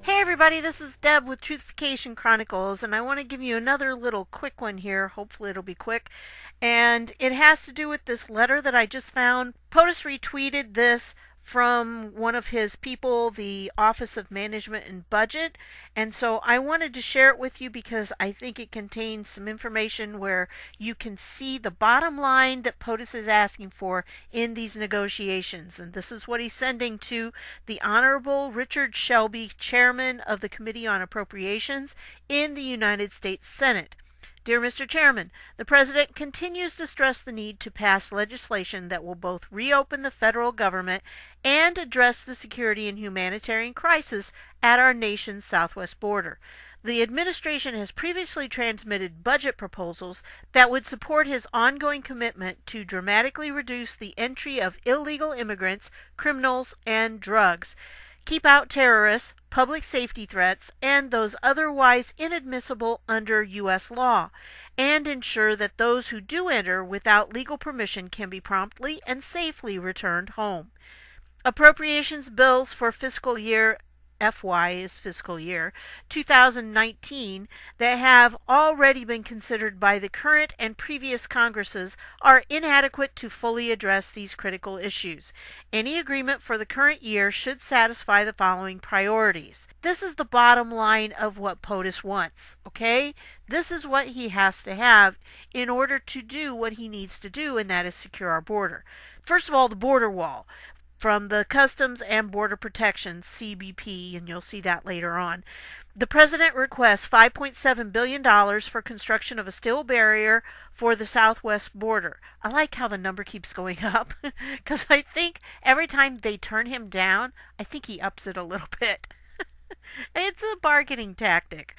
Hey everybody, this is Deb with Truthification Chronicles, and I want to give you another little quick one here. Hopefully it'll be quick. And it has to do with this letter that I just found. POTUS retweeted this from one of his people, the Office of Management and Budget. And so I wanted to share it with you because I think it contains some information where you can see the bottom line that POTUS is asking for in these negotiations. And this is what he's sending to the Honorable Richard Shelby, Chairman of the Committee on Appropriations in the United States Senate. Dear Mr. Chairman, the President continues to stress the need to pass legislation that will both reopen the federal government and address the security and humanitarian crisis at our nation's southwest border. The administration has previously transmitted budget proposals that would support his ongoing commitment to dramatically reduce the entry of illegal immigrants, criminals, and drugs, keep out terrorists, public safety threats, and those otherwise inadmissible under U.S. law, and ensure that those who do enter without legal permission can be promptly and safely returned home. Appropriations bills for fiscal year FY is fiscal year 2019 that have already been considered by the current and previous Congresses are inadequate to fully address these critical issues. Any agreement for the current year should satisfy the following priorities. This is the bottom line of what POTUS wants, okay? This is what he has to have in order to do what he needs to do, and that is secure our border. First of all, the border wall from the Customs and Border Protection, CBP, and you'll see that later on. The President requests $5.7 billion for construction of a steel barrier for the southwest border. I like how the number keeps going up because I think every time they turn him down, I think he ups it a little bit. It's a bargaining tactic.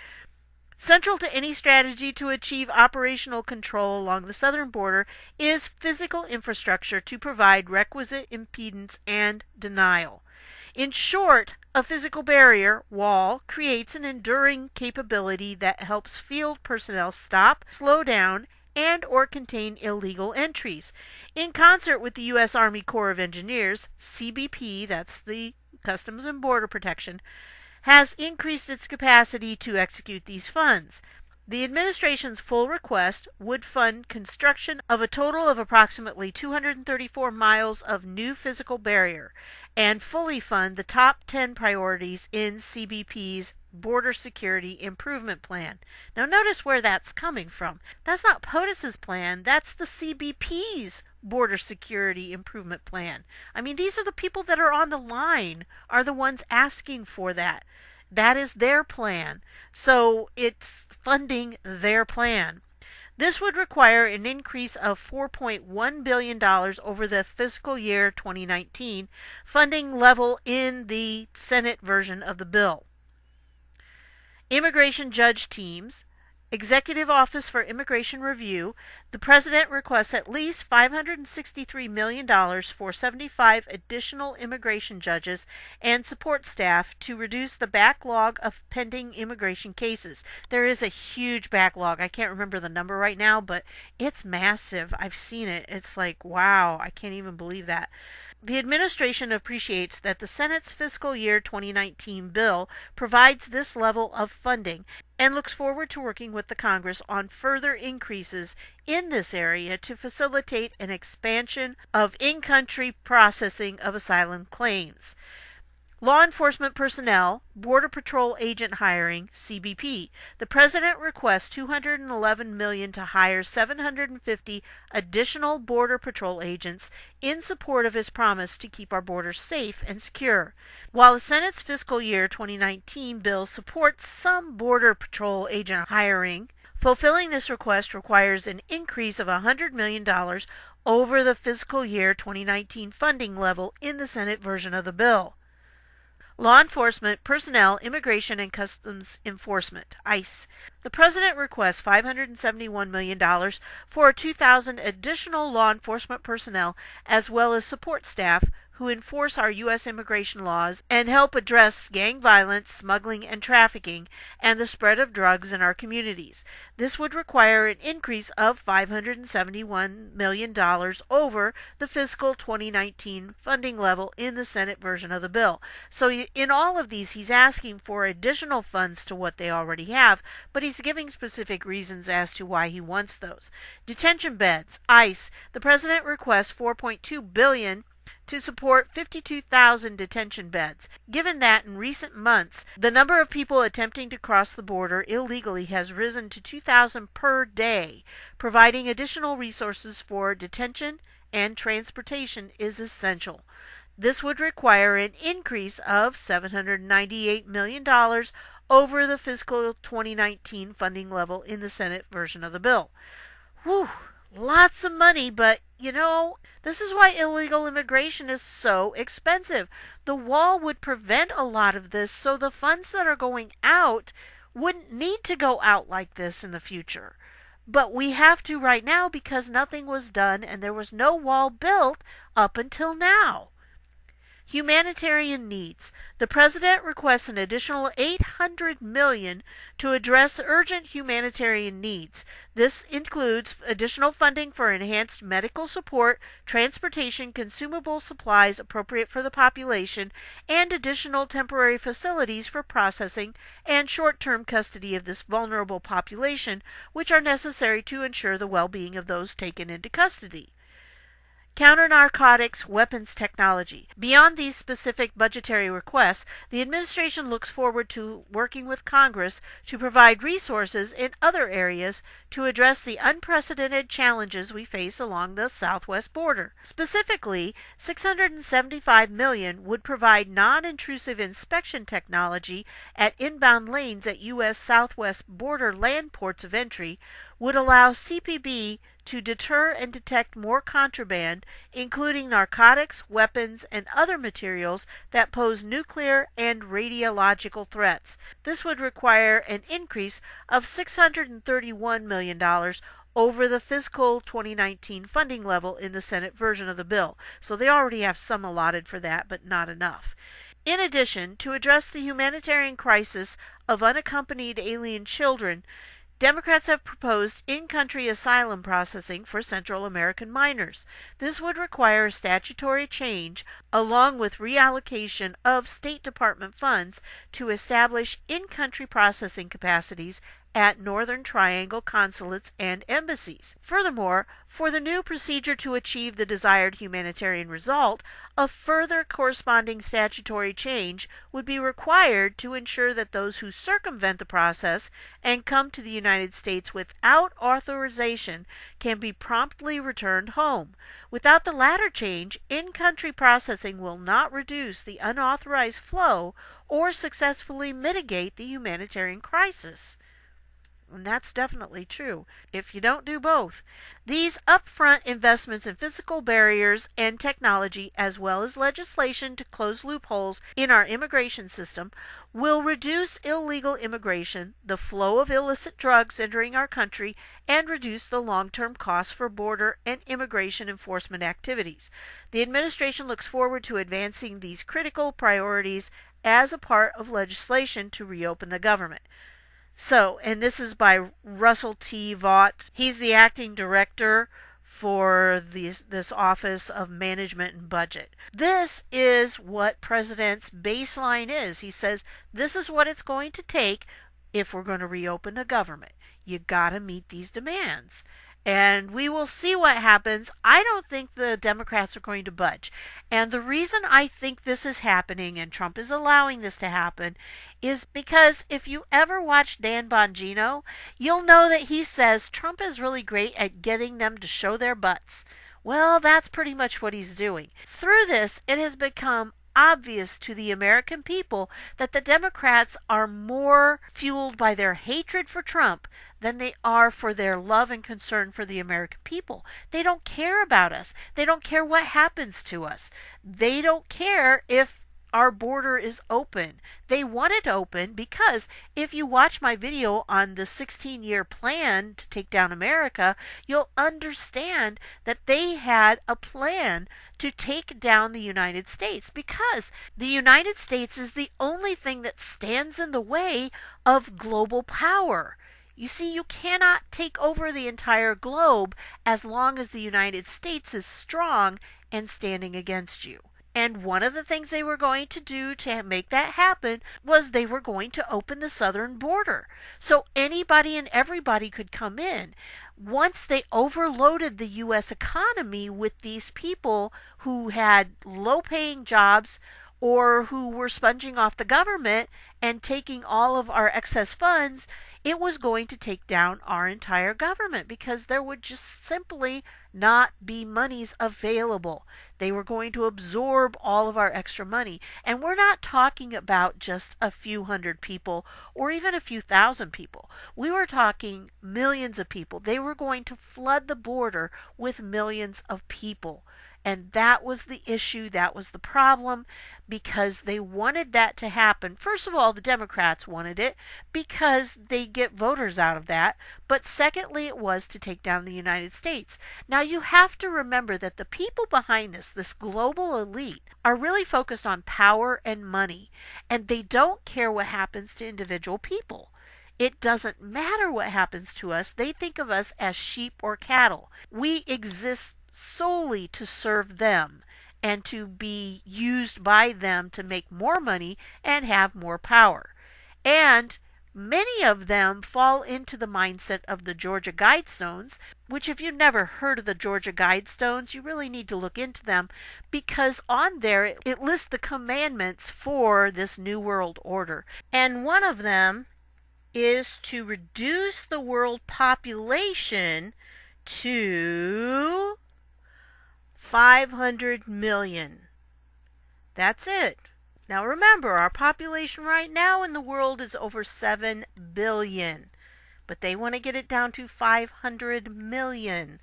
Central to any strategy to achieve operational control along the southern border is physical infrastructure to provide requisite impedance and denial. In short, a physical barrier, wall, creates an enduring capability that helps field personnel stop, slow down, and or contain illegal entries. In concert with the U.S. Army Corps of Engineers, CBP, that's the Customs and Border Protection, has increased its capacity to execute these funds. The administration's full request would fund construction of a total of approximately 234 miles of new physical barrier and fully fund the top 10 priorities in CBP's Border Security Improvement Plan. Now notice where that's coming from. That's not POTUS's plan, that's the CBP's Border Security Improvement Plan. I mean, these are the people that are on the line, are the ones asking for that. That is their plan. So it's funding their plan. This would require an increase of $4.1 billion over the fiscal year 2019 funding level in the Senate version of the bill. Immigration judge teams, Executive Office for Immigration Review, the President requests at least $563 million for 75 additional immigration judges and support staff to reduce the backlog of pending immigration cases. There is a huge backlog. I can't remember the number right now, but it's massive. I've seen it. It's like, wow, I can't even believe that. The administration appreciates that the Senate's fiscal year 2019 bill provides this level of funding and looks forward to working with the Congress on further increases in this area to facilitate an expansion of in-country processing of asylum claims. Law enforcement personnel, Border Patrol agent hiring, CBP. The President requests $211 million to hire 750 additional Border Patrol agents in support of his promise to keep our borders safe and secure. While the Senate's fiscal year 2019 bill supports some Border Patrol agent hiring, fulfilling this request requires an increase of $100 million over the fiscal year 2019 funding level in the Senate version of the bill. Law enforcement, personnel, immigration and customs enforcement, ICE. The President requests $571 million for 2,000 additional law enforcement personnel as well as support staff who enforce our U.S. immigration laws and help address gang violence, smuggling, and trafficking, and the spread of drugs in our communities. This would require an increase of $571 million over the fiscal 2019 funding level in the Senate version of the bill. So in all of these, he's asking for additional funds to what they already have, but he's giving specific reasons as to why he wants those. Detention beds, ICE. The President requests $4.2 billion to support 52,000 detention beds. Given that in recent months, the number of people attempting to cross the border illegally has risen to 2,000 per day, providing additional resources for detention and transportation is essential. This would require an increase of $798 million over the fiscal 2019 funding level in the Senate version of the bill. Whew, lots of money, but this is why illegal immigration is so expensive. The wall would prevent a lot of this, so the funds that are going out wouldn't need to go out like this in the future. But we have to right now because nothing was done and there was no wall built up until now. Humanitarian needs. The President requests an additional $800 million to address urgent humanitarian needs. This includes additional funding for enhanced medical support, transportation, consumable supplies appropriate for the population, and additional temporary facilities for processing and short-term custody of this vulnerable population, which are necessary to ensure the well-being of those taken into custody. Counter-narcotics weapons technology. Beyond these specific budgetary requests, the administration looks forward to working with Congress to provide resources in other areas to address the unprecedented challenges we face along the southwest border. Specifically, $675 million would provide non-intrusive inspection technology at inbound lanes at U.S. southwest border land ports of entry, would allow CPB to deter and detect more contraband, including narcotics, weapons, and other materials that pose nuclear and radiological threats. This would require an increase of $631 million over the fiscal 2019 funding level in the Senate version of the bill. So they already have some allotted for that, but not enough. In addition, to address the humanitarian crisis of unaccompanied alien children, Democrats have proposed in-country asylum processing for Central American minors. This would require a statutory change along with reallocation of State Department funds to establish in-country processing capacities at Northern Triangle consulates and embassies. Furthermore, for the new procedure to achieve the desired humanitarian result, a further corresponding statutory change would be required to ensure that those who circumvent the process and come to the United States without authorization can be promptly returned home. Without the latter change, in-country processing will not reduce the unauthorized flow or successfully mitigate the humanitarian crisis. And that's definitely true if you don't do both. These upfront investments in physical barriers and technology, as well as legislation to close loopholes in our immigration system, will reduce illegal immigration, the flow of illicit drugs entering our country, and reduce the long-term costs for border and immigration enforcement activities. The administration looks forward to advancing these critical priorities as a part of legislation to reopen the government. So, and this is by Russ Vought. He's the acting director for this Office of Management and Budget. This is what President's baseline is. He says this is what it's going to take if we're going to reopen the government. You got to meet these demands. And we will see what happens. I don't think the Democrats are going to budge. And the reason I think this is happening and Trump is allowing this to happen is because if you ever watch Dan Bongino, you'll know that he says Trump is really great at getting them to show their butts. Well, that's pretty much what he's doing. Through this, it has become obvious to the American people that the Democrats are more fueled by their hatred for Trump than they are for their love and concern for the American people. They don't care about us. They don't care what happens to us. They don't care if our border is open. They want it open because if you watch my video on the 16-year plan to take down America, you'll understand that they had a plan to take down the United States because the United States is the only thing that stands in the way of global power. You see, you cannot take over the entire globe as long as the United States is strong and standing against you. And one of the things they were going to do to make that happen was they were going to open the southern border. So anybody and everybody could come in. Once they overloaded the U.S. economy with these people who had low-paying jobs or who were sponging off the government and taking all of our excess funds, it was going to take down our entire government because there would just simply not be monies available. They were going to absorb all of our extra money. And we're not talking about just a few hundred people or even a few thousand people. We were talking millions of people. They were going to flood the border with millions of people. And that was the issue, that was the problem, because they wanted that to happen. First of all, the Democrats wanted it because they get voters out of that. But secondly, it was to take down the United States. Now, you have to remember that the people behind this global elite, are really focused on power and money. And they don't care what happens to individual people. It doesn't matter what happens to us. They think of us as sheep or cattle. We exist solely to serve them and to be used by them to make more money and have more power. And many of them fall into the mindset of the Georgia Guidestones, which if you've never heard of the Georgia Guidestones, you really need to look into them because on there it lists the commandments for this New World Order. And one of them is to reduce the world population to 500 million. That's it. Now remember, our population right now in the world is over 7 billion. But they want to get it down to 500 million.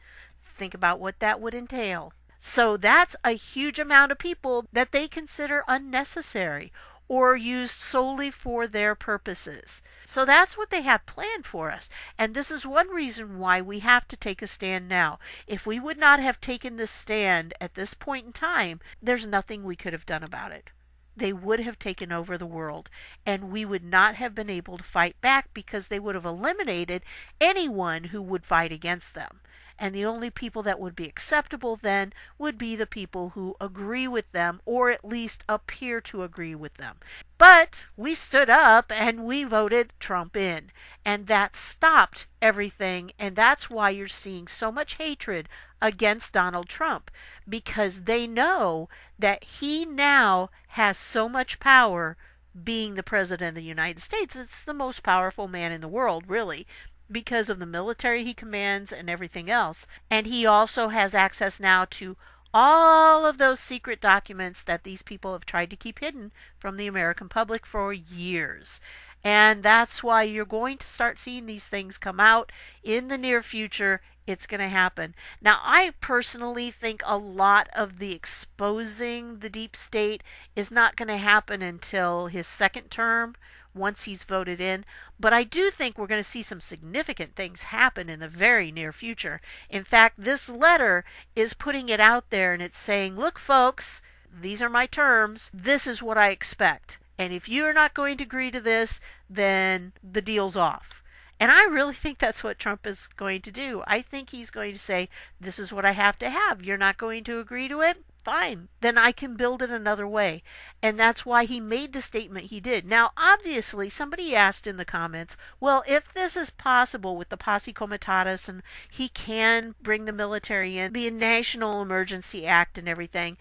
Think about what that would entail. So that's a huge amount of people that they consider unnecessary or used solely for their purposes. So that's what they have planned for us. And this is one reason why we have to take a stand now. If we would not have taken this stand at this point in time, there's nothing we could have done about it. They would have taken over the world, and we would not have been able to fight back because they would have eliminated anyone who would fight against them. And the only people that would be acceptable then would be the people who agree with them or at least appear to agree with them. But we stood up and we voted Trump in. And that stopped everything. And that's why you're seeing so much hatred against Donald Trump. Because they know that he now has so much power being the president of the United States. It's the most powerful man in the world, really, because of the military he commands and everything else. And he also has access now to all of those secret documents that these people have tried to keep hidden from the American public for years. And that's why you're going to start seeing these things come out in the near future. It's going to happen. Now, I personally think a lot of the exposing the deep state is not going to happen until his second term, once he's voted in. But I do think we're going to see some significant things happen in the very near future. In fact, this letter is putting it out there and it's saying, look, folks, these are my terms. This is what I expect. And if you're not going to agree to this, then the deal's off. And I really think that's what Trump is going to do. I think he's going to say, this is what I have to have. You're not going to agree to it? Fine. Then I can build it another way. And that's why he made the statement he did. Now, obviously, somebody asked in the comments, well, if this is possible with the posse comitatus and he can bring the military in, the National Emergency Act and everything,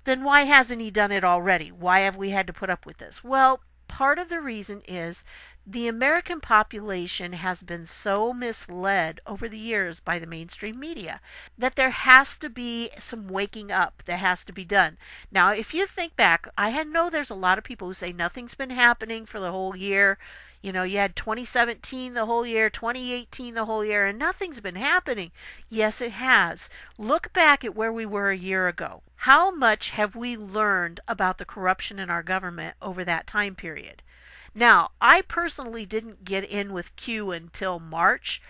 then why hasn't he done it already? Why have we had to put up with this? Well, part of the reason is the American population has been so misled over the years by the mainstream media that there has to be some waking up that has to be done. Now, if you think back, I know there's a lot of people who say nothing's been happening for the whole year. You know, you had 2017 the whole year, 2018 the whole year, and nothing's been happening. Yes, it has. Look back at where we were a year ago. How much have we learned about the corruption in our government over that time period? Now, I personally didn't get in with Q until March.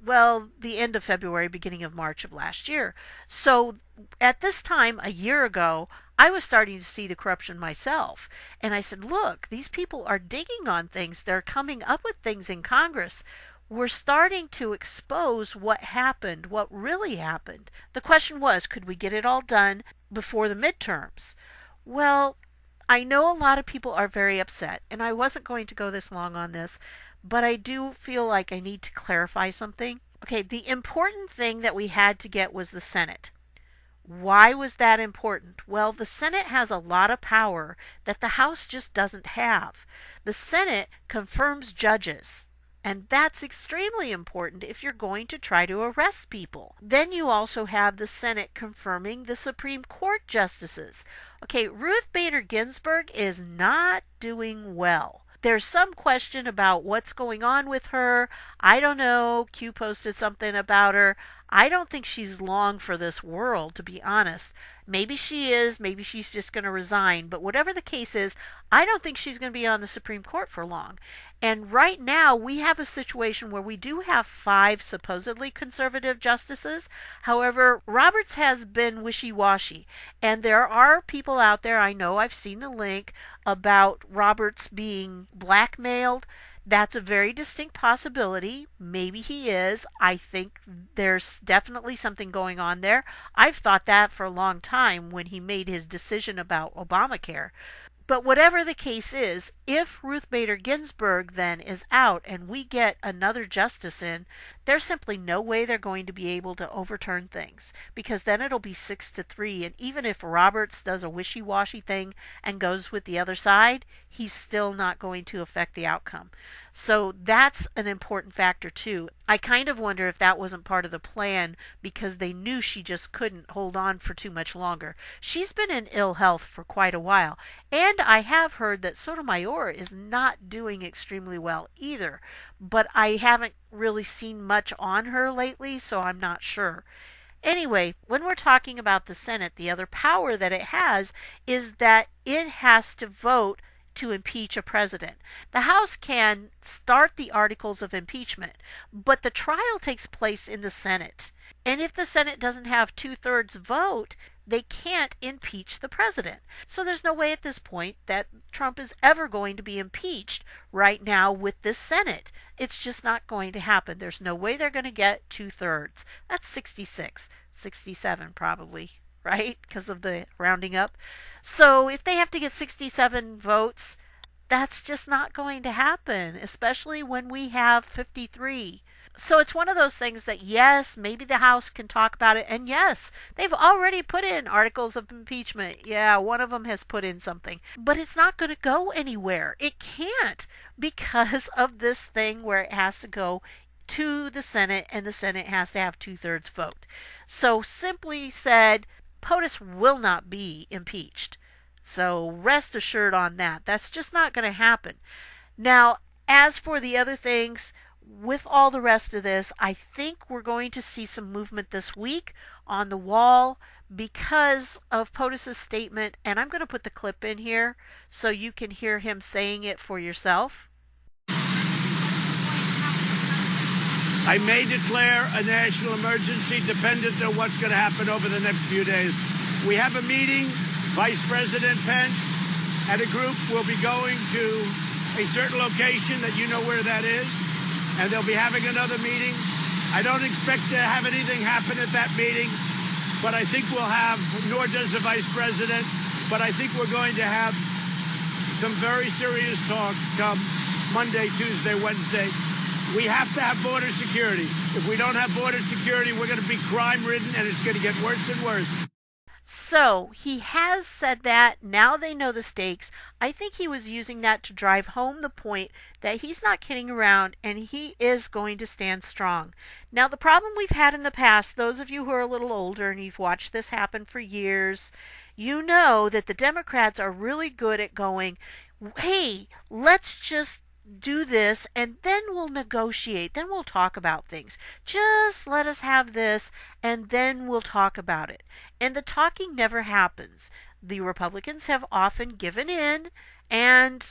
Well, the end of February, beginning of March of last year. So at this time, a year ago, I was starting to see the corruption myself. And I said, look, these people are digging on things. They're coming up with things in Congress. We're starting to expose what happened, what really happened. The question was, could we get it all done before the midterms? Well, I know a lot of people are very upset, and I wasn't going to go this long on this, but I do feel like I need to clarify something. Okay, the important thing that we had to get was the Senate. Why was that important? Well, the Senate has a lot of power that the House just doesn't have. The Senate confirms judges. And that's extremely important if you're going to try to arrest people. Then you also have the Senate confirming the Supreme Court justices. Okay, Ruth Bader Ginsburg is not doing well. There's some question about what's going on with her. I don't know. Q posted something about her. I don't think she's long for this world, to be honest. Maybe she is. Maybe she's just going to resign. But whatever the case is, I don't think she's going to be on the Supreme Court for long. And right now, we have a situation where we do have 5 supposedly conservative justices. However, Roberts has been wishy-washy. And there are people out there, I know, I've seen the link, about Roberts being blackmailed. That's a very distinct possibility. Maybe he is. I think there's definitely something going on there. I've thought that for a long time when he made his decision about Obamacare. But whatever the case is, if Ruth Bader Ginsburg then is out and we get another justice in, there's simply no way they're going to be able to overturn things, because then it'll be 6-3. And even if Roberts does a wishy-washy thing and goes with the other side, he's still not going to affect the outcome. So that's an important factor too. I kind of wonder if that wasn't part of the plan because they knew she just couldn't hold on for too much longer. She's been in ill health for quite a while. And I have heard that Sotomayor is not doing extremely well either. But I haven't really seen much on her lately, so I'm not sure. Anyway, when we're talking about the Senate, the other power that it has is that it has to vote to impeach a president. The House can start the articles of impeachment, but the trial takes place in the Senate. And if the Senate doesn't have 2/3 vote, they can't impeach the president. So there's no way at this point that Trump is ever going to be impeached right now with this Senate. It's just not going to happen. There's no way they're going to get 2/3. That's 66, 67 probably, right? Because of the rounding up. So if they have to get 67 votes, that's just not going to happen, especially when we have 53. So it's one of those things that, yes, maybe the House can talk about it. And yes, they've already put in articles of impeachment. Yeah, one of them has put in something. But it's not going to go anywhere. It can't, because of this thing where it has to go to the Senate, and the Senate has to have 2/3 vote. So simply said, POTUS will not be impeached. So rest assured on that. That's just not going to happen. Now, as for the other things, with all the rest of this, I think we're going to see some movement this week on the wall because of POTUS's statement. And I'm going to put the clip in here so you can hear him saying it for yourself. I may declare a national emergency dependent on what's going to happen over the next few days. We have a meeting, Vice President Pence and a group will be going to a certain location that you know where that is, and they'll be having another meeting. I don't expect to have anything happen at that meeting, but I think we'll have, nor does the Vice President, but I think we're going to have some very serious talk come Monday, Tuesday, Wednesday. We have to have border security. If we don't have border security, we're going to be crime-ridden, and it's going to get worse and worse. So he has said that. Now they know the stakes. I think he was using that to drive home the point that he's not kidding around and he is going to stand strong. Now the problem we've had in the past, those of you who are a little older and you've watched this happen for years, you know that the Democrats are really good at going, hey, let's just do this and then we'll negotiate. Then we'll talk about things. Just let us have this and then we'll talk about it. And the talking never happens. The Republicans have often given in and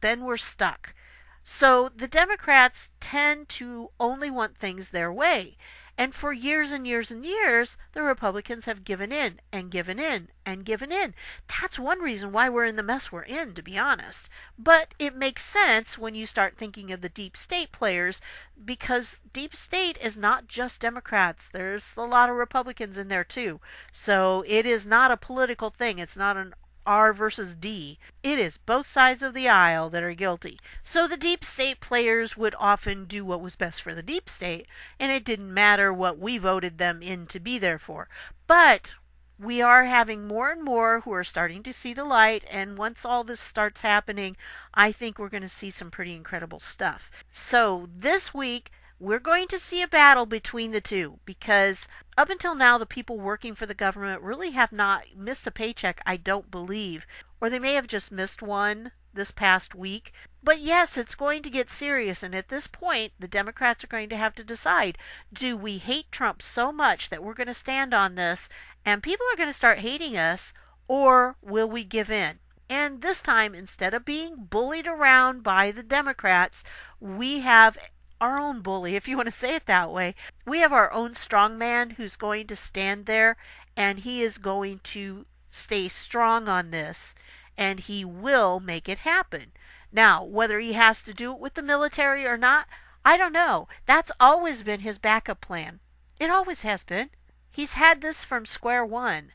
then we're stuck. So the Democrats tend to only want things their way. And for years and years and years, the Republicans have given in and given in and given in. That's one reason why we're in the mess we're in, to be honest. But it makes sense when you start thinking of the deep state players, because deep state is not just Democrats. There's a lot of Republicans in there too. So it is not a political thing. It's not an R versus D. It is both sides of the aisle that are guilty. So the deep state players would often do what was best for the deep state, and it didn't matter what we voted them in to be there for. But we are having more and more who are starting to see the light, and once all this starts happening, I think we're going to see some pretty incredible stuff. So this week, we're going to see a battle between the two, because up until now the people working for the government really have not missed a paycheck, I don't believe, or they may have just missed one this past week. But yes, it's going to get serious, and at this point the Democrats are going to have to decide, do we hate Trump so much that we're going to stand on this and people are going to start hating us, or will we give in? And this time, instead of being bullied around by the Democrats, we have our own bully, if you want to say it that way. We have our own strong man who's going to stand there, and he is going to stay strong on this, and he will make it happen. Now, whether he has to do it with the military or not, I don't know. That's always been his backup plan. It always has been. He's had this from square one.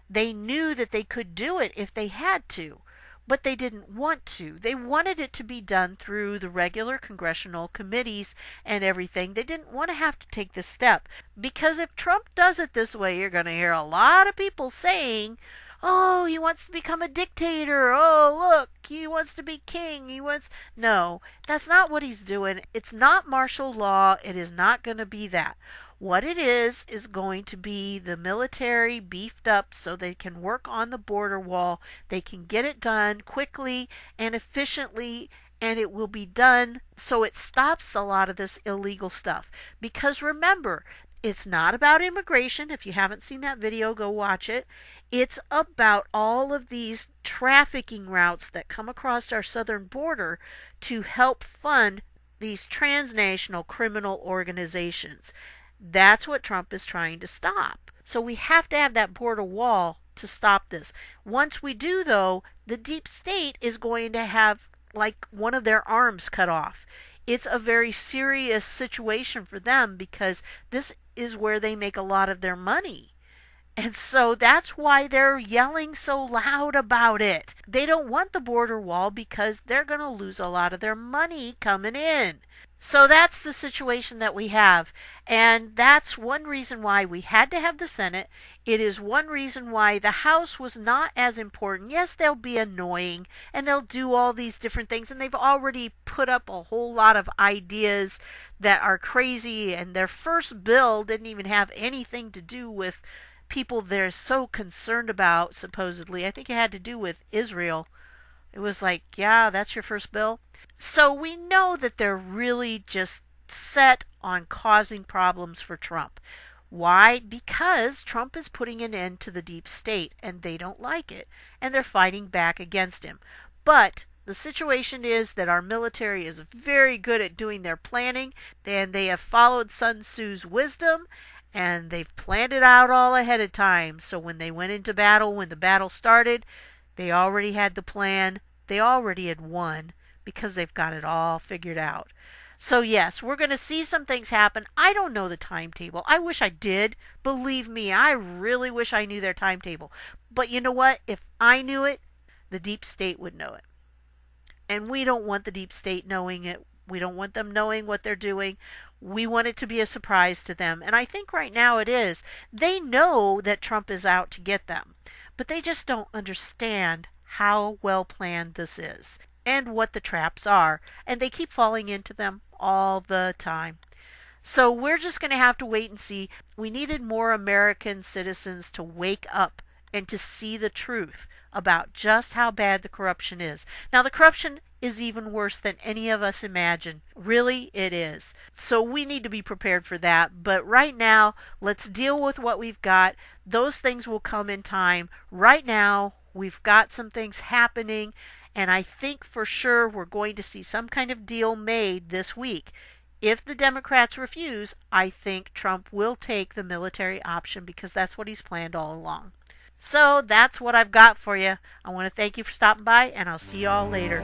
They knew that they could do it if they had to, but they didn't want to. They wanted it to be done through the regular congressional committees and everything. They didn't want to have to take this step, because if Trump does it this way, you're going to hear a lot of people saying, oh, he wants to become a dictator. Oh, look, he wants to be king. He wants... No, that's not what he's doing. It's not martial law. It is not going to be that. What it is going to be the military beefed up so they can work on the border wall. They can get it done quickly and efficiently, and it will be done so it stops a lot of this illegal stuff. Because remember, it's not about immigration. If you haven't seen that video, go watch it. It's about all of these trafficking routes that come across our southern border to help fund these transnational criminal organizations. That's what Trump is trying to stop. So we have to have that border wall to stop this. Once we do, though, the deep state is going to have like one of their arms cut off. It's a very serious situation for them, because this is where they make a lot of their money. And so that's why they're yelling so loud about it. They don't want the border wall because they're going to lose a lot of their money coming in. So that's the situation that we have. And that's one reason why we had to have the Senate. It is one reason why the House was not as important. Yes, they'll be annoying and they'll do all these different things. And they've already put up a whole lot of ideas that are crazy. And their first bill didn't even have anything to do with people they're so concerned about, supposedly. I think it had to do with Israel. It was like, yeah, that's your first bill. So we know that they're really just set on causing problems for Trump. Why? Because Trump is putting an end to the deep state, and they don't like it, and they're fighting back against him. But the situation is that our military is very good at doing their planning, and they have followed Sun Tzu's wisdom, and they've planned it out all ahead of time. So when they went into battle, when the battle started, they already had the plan. They already had won, because they've got it all figured out. So yes, we're going to see some things happen. I don't know the timetable. I wish I did. Believe me, I really wish I knew their timetable. But you know what? If I knew it, the deep state would know it. And we don't want the deep state knowing it. We don't want them knowing what they're doing. We want it to be a surprise to them. And I think right now it is. They know that Trump is out to get them, but they just don't understand how well planned this is and what the traps are. And they keep falling into them all the time. So we're just going to have to wait and see. We needed more American citizens to wake up and to see the truth about just how bad the corruption is. Now, the corruption is even worse than any of us imagine. Really, it is. So we need to be prepared for that. But right now, let's deal with what we've got. Those things will come in time. Right now, we've got some things happening, and I think for sure we're going to see some kind of deal made this week. If the Democrats refuse, I think Trump will take the military option because that's what he's planned all along. So that's what I've got for you. I want to thank you for stopping by, and I'll see you all later.